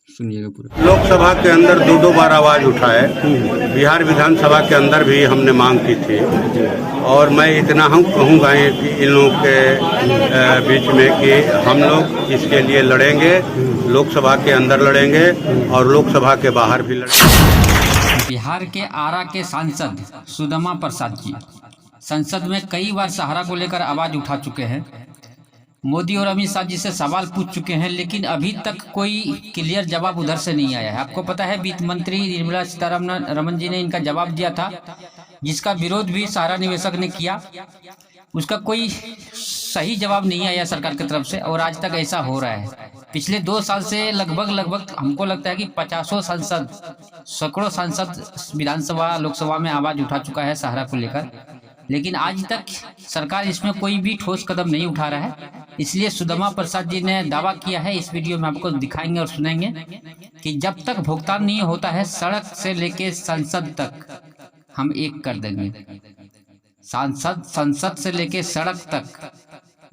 सुनिएगा पूरा। लोकसभा के अंदर दो बार आवाज़ उठाए, बिहार विधानसभा के अंदर भी हमने मांग की थी। और मैं इतना हम कहूँगा कि इन लोगों के बीच में कि हम लोग इसके लिए लड़ेंगे, लोकसभा के अंदर लड़ेंगे और लोकसभा के बाहर भी लड़ेंगे। बिहार के आरा के सांसद सुदामा प्रसाद जी संसद में कई बार सहारा को लेकर आवाज उठा चुके हैं। मोदी और अमित शाह जी से सवाल पूछ चुके हैं, लेकिन अभी तक कोई क्लियर जवाब उधर से नहीं आया है। आपको पता है वित्त मंत्री निर्मला सीतारमण जी ने इनका जवाब दिया था, जिसका विरोध भी सहारा निवेशक ने किया। उसका कोई सही जवाब नहीं आया सरकार की तरफ से, और आज तक ऐसा हो रहा है। पिछले 2 साल से लगभग हमको लगता है कि 50 सांसद, सैकड़ों सांसद विधानसभा लोकसभा में आवाज उठा चुका है सहारा को लेकर, लेकिन आज तक सरकार इसमें कोई भी ठोस कदम नहीं उठा रहा है। इसलिए सुदामा प्रसाद जी ने दावा किया है, इस वीडियो में आपको दिखाएंगे और सुनेंगे कि जब तक भुगतान नहीं होता है सड़क से लेके संसद तक हम एक कर देंगे। संसद से लेके सड़क तक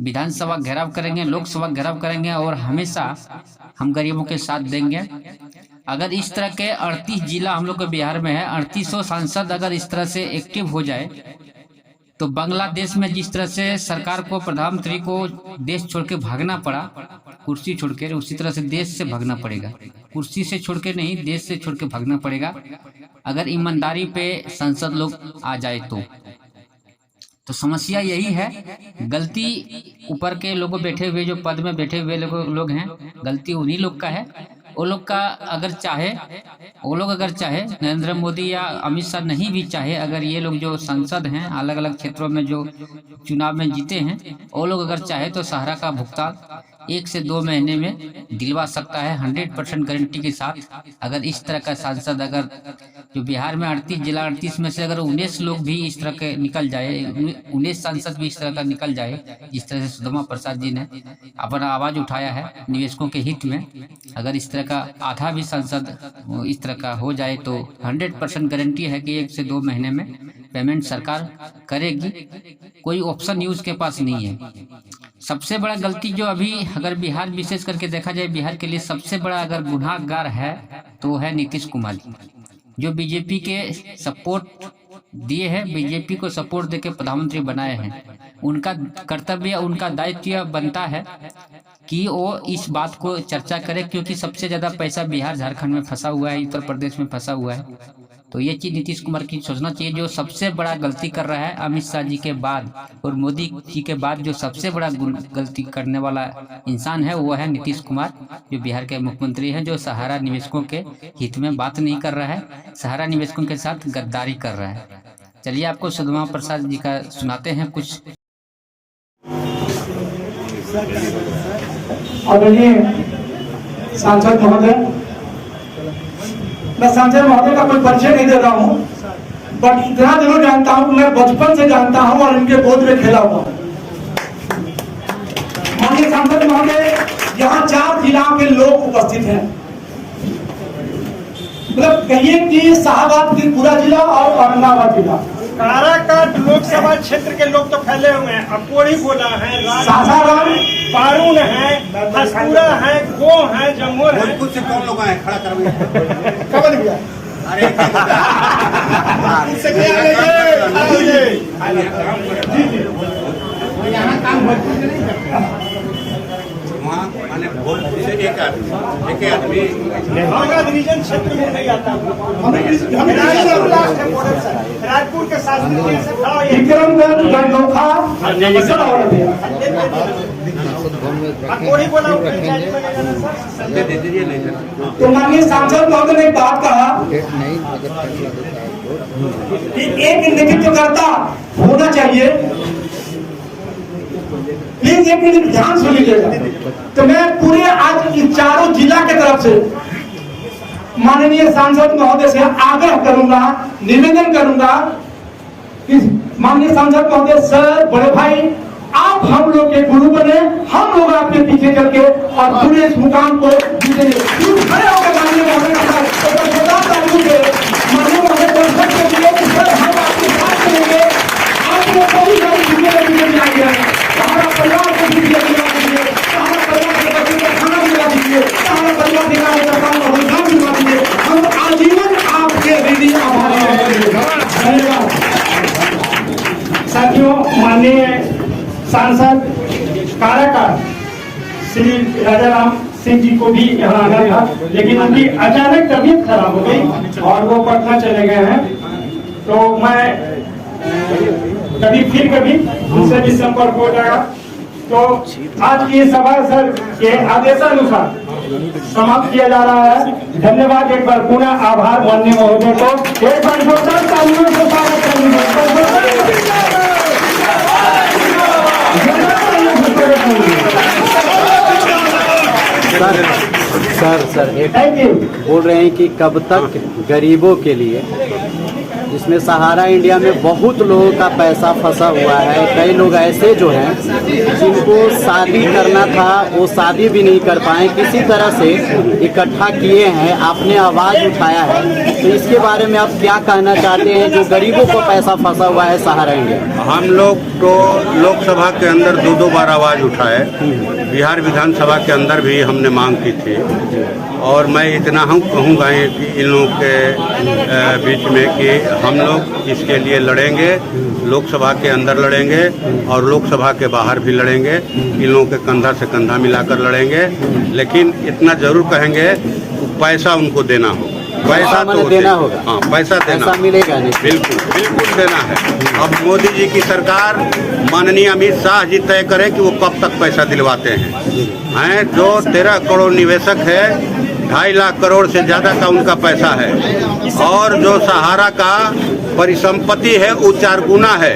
विधानसभा घेराव करेंगे, लोकसभा घेराव करेंगे और हमेशा हम गरीबों के साथ देंगे। अगर इस तरह के 38 जिला हम लोग के बिहार में है, 3800 सांसद अगर इस तरह से एक्टिव हो जाए तो बांग्लादेश में जिस तरह से सरकार को, प्रधानमंत्री को देश छोड़ के भागना पड़ा, कुर्सी छोड़ के, उसी तरह से देश से भागना पड़ेगा। कुर्सी से छोड़ के नहीं, देश से छोड़ के भागना पड़ेगा अगर ईमानदारी पे संसद लोग आ जाए तो समस्या यही है। गलती ऊपर के लोगों बैठे हुए, जो पद में बैठे हुए लोग हैं, गलती उन्हीं लोग का है। वो लोग अगर चाहे नरेंद्र मोदी या अमित शाह नहीं भी चाहे, अगर ये लोग जो सांसद हैं अलग अलग क्षेत्रों में जो चुनाव में जीते हैं, वो लोग अगर चाहे तो सहारा का भुगतान 1 से 2 महीने में दिलवा सकता है 100% गारंटी के साथ। अगर इस तरह का सांसद, अगर जो बिहार में 38 जिला, 38 में से अगर 19 लोग भी इस तरह के निकल जाए, 19 सांसद भी इस तरह का निकल जाए, जिस तरह से सुदामा प्रसाद जी ने अपना आवाज उठाया है निवेशकों के हित में, अगर इस तरह का आधा भी सांसद इस तरह का हो जाए तो 100% गारंटी है कि 1 से 2 महीने में पेमेंट सरकार करेगी। कोई ऑप्शन यूज के पास नहीं है। सबसे बड़ा गलती जो अभी अगर बिहार विशेष करके देखा जाए, बिहार के लिए सबसे बड़ा अगर गुनाहगार है तो है नीतीश कुमार जी, जो बीजेपी के सपोर्ट दिए हैं, बीजेपी को सपोर्ट देके प्रधानमंत्री बनाए हैं। उनका कर्तव्य, उनका दायित्व बनता है कि वो इस बात को चर्चा करे, क्योंकि सबसे ज्यादा पैसा बिहार झारखंड में फंसा हुआ है, उत्तर प्रदेश में फंसा हुआ है। तो ये चीज नीतीश कुमार की सोचना चाहिए। जो सबसे बड़ा गलती कर रहा है अमित शाह जी के बाद और मोदी जी के बाद, जो सबसे बड़ा गलती करने वाला इंसान है वो है नीतीश कुमार, जो बिहार के मुख्यमंत्री हैं, जो सहारा निवेशकों के हित में बात नहीं कर रहा है, सहारा निवेशकों के साथ गद्दारी कर रहा है। चलिए आपको सुदामा प्रसाद जी का सुनाते हैं कुछ। आदरणीय सांसद महोदय, मैं सांसद महोदय का कोई परिचय नहीं दे रहा हूँ, बट इतना जरूर जानता हूँ, मैं बचपन से जानता हूँ और इनके गोद में खेला हुआ हूँ। माननीय सांसद महोदय, यहाँ 4 जिलों के लोग उपस्थित हैं, मतलब कहिए कि शाहबाद त्रिपुरा जिला और औरंगाबाद जिला। काराकाट लोकसभा क्षेत्र के लोग तो फैले हुए हैं। अकोड़ी बोला है, सासाराम, बारून है, हसपुरा है, गो है, जमुर है। कुछ से कौन लोग आए खड़ा करवे कब गया? अरे यहाँ काम भरपूर नहीं वहाँ माने वोट से एक आदमी डिवीजन क्षेत्र में नहीं आता। राजपुर के तो माननीय सांसद महोदय ने एक बात कहा कि एक नेतृत्वकर्ता होना चाहिए। प्लीज एक मिनट ध्यान सुन लीजिएगा। तो मैं पूरे आज इन 4 जिला के तरफ से माननीय सांसद महोदय से आग्रह करूंगा, निवेदन करूंगा कि माननीय सांसद महोदय, सर, बड़े भाई, आप हम लोग के गुरु बने, हम लोग आपके पीछे चल के और पूरे इस मुकाम को जीतेंगे। खड़े होकर माननीय महोदय का माननीय महोदय हम आपके साथ चलेंगे। आपको कोई सारी जिम्मेदारी नहीं आई है, हमारा परिवार को भी हमारा परिवार श्री राजा राम सिंह जी को भी यहाँ आना था, लेकिन उनकी अचानक तबीयत खराब हो गई और वो पटना चले गए हैं। तो मैं कभी उनसे भी संपर्क हो जाएगा। तो आज की सभा सर के आदेशानुसार समाप्त किया जा रहा है। धन्यवाद, एक बार पुनः आभार माननीय महोदय को। एक बार जोरदार तालियों से स्वागत सर एक थैंक यू। बोल रहे हैं कि कब तक गरीबों के लिए, जिसमें सहारा इंडिया में बहुत लोगों का पैसा फंसा हुआ है। कई लोग ऐसे जो हैं जिनको शादी करना था वो शादी भी नहीं कर पाए, किसी तरह से इकट्ठा किए हैं, आपने आवाज़ उठाया है। तो इसके बारे में आप क्या कहना चाहते हैं जो गरीबों को पैसा फंसा हुआ है सहारा इंडिया? हम लोग तो लोकसभा के अंदर दो बार आवाज़ उठाए, बिहार विधानसभा के अंदर भी हमने मांग की थी। और मैं इतना कहूँगा कि इन लोगों के बीच में कि हम लोग इसके लिए लड़ेंगे, लोकसभा के अंदर लड़ेंगे और लोकसभा के बाहर भी लड़ेंगे। इन लोगों के कंधा से कंधा मिलाकर लड़ेंगे, लेकिन इतना जरूर कहेंगे पैसा उनको देना होगा। पैसा तो देना होगा। हाँ, पैसा देना, पैसा मिलेगा नहीं। बिल्कुल देना है। अब मोदी जी की सरकार, माननीय अमित शाह जी तय करें कि वो कब तक पैसा दिलवाते हैं। जो 13 करोड़ निवेशक है, 2.5 लाख करोड़ से ज़्यादा का उनका पैसा है। और जो सहारा का परिसंपत्ति है वो 4 गुना है,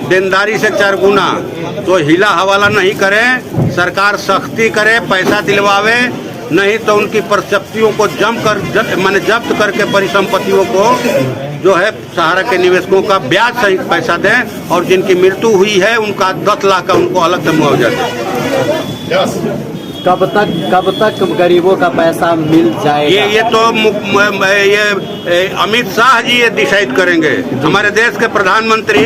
देनदारी से 4 गुना। तो हिला हवाला नहीं करें, सरकार सख्ती करे, पैसा दिलवावे, नहीं तो उनकी परिसंपत्तियों को जब्त करके परिसंपत्तियों को जो है सहारा के निवेशकों का ब्याज सहित पैसा दें, और जिनकी मृत्यु हुई है उनका 10 लाख का उनको अलग से मुआवजा दें। कब तक गरीबों का पैसा मिल जाएगा? ये तो अमित शाह जी ये डिसाइड करेंगे। हमारे देश के प्रधानमंत्री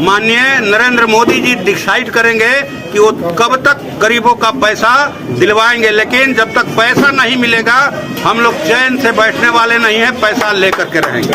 माननीय नरेंद्र मोदी जी डिसाइड करेंगे कि वो कब तक गरीबों का पैसा दिलवाएंगे। लेकिन जब तक पैसा नहीं मिलेगा हम लोग चैन से बैठने वाले नहीं हैं, पैसा लेकर के रहेंगे।